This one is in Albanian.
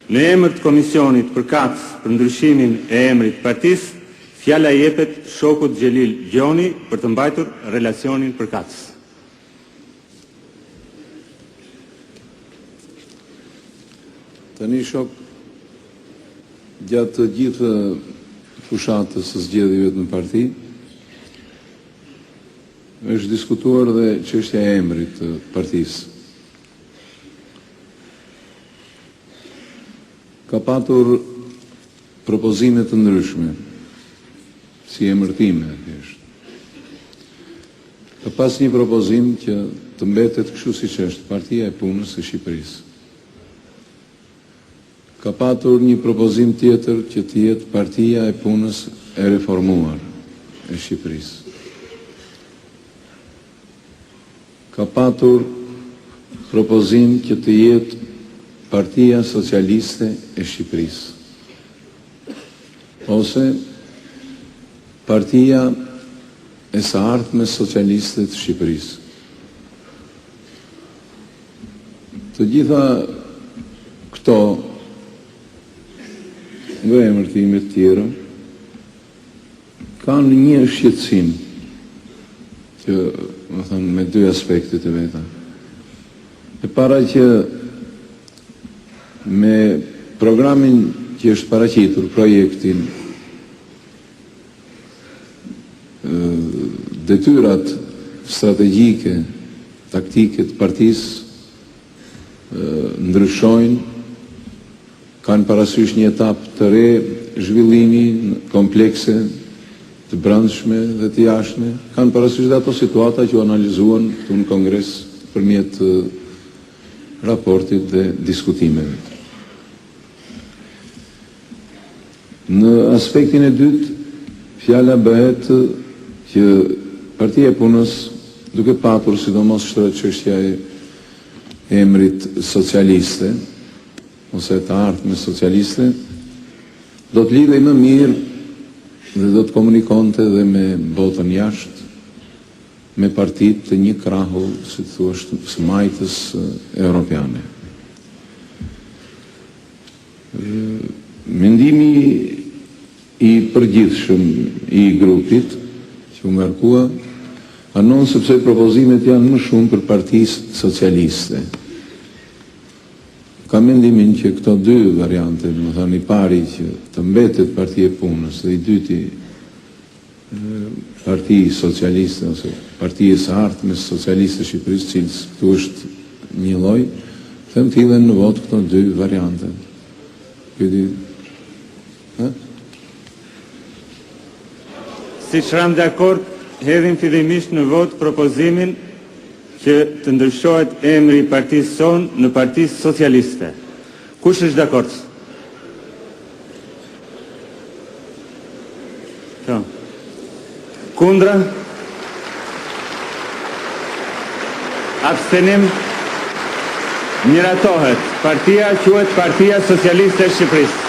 Në emër të Komisionit përkatës për ndryshimin e emrit partisë, fjala jepet shokut Xhelil Gjoni për të mbajtur relacionin përkatës. Tani shok, gjatë të gjithë fushatës së zgjedhjeve në parti, është diskutuar dhe çështja e emrit të partisë. Ka patur propozime të ndryshme, si emërtime, thjesht. Ka pas një propozim që të mbetet kështu siç është, Partia e Punës së Shqipërisë. Ka patur një propozim tjetër që të jetë Partia e Punës e Reformuar e Shqipërisë. Ka patur propozim që të jetë Partia Socialiste e Shqipërisë, ose Partia e së ardhmes socialiste të Shqipërisë. Të gjitha këto nga emërtime të tjera kanë një shqetësim që, më thënë, me dy aspekte të veta. E para që me programin që është paraqitur, projektin, detyrat strategjike, taktike të partisë ndryshojnë, kanë parasysh një etapë të re zhvillimi komplekse të brendshme dhe të jashtme, kanë parasysh dhe ato situata që u analizuan këtu në Kongres përmjet raportit dhe diskutimeve. Në aspektin e dytë, fjala bëhet që Partia e Punës, duke patur sidomos çështja e emrit socialiste, ose të ardhme socialiste, do të lidhej më mirë dhe do të komunikonte dhe me botën jashtë, me partitë të një krahu, si të thuash, së majtës europiane. Mendimi i përgjithshëm i grupit që u ngarkua anon sepse propozimet janë më shumë për Partisë Socialiste. Ka mendimin që këto dy variante, më thënë, i pari që të mbetet Partia e Punës dhe i dyti Partia Socialiste ose Partia së ardhmes socialiste e Shqipërisë, cilës këtu është një lloj, them të hidhen në votë këto dy variante. Siç ram dakord, hedhim fillimisht në vot propozimin që të ndryshohet emri i partisë sonë në Partisë Socialiste. Kush është dakord? Kundra? Abstenim? Miratohet. Partia quhet Partia Socialiste e Shqipërisë.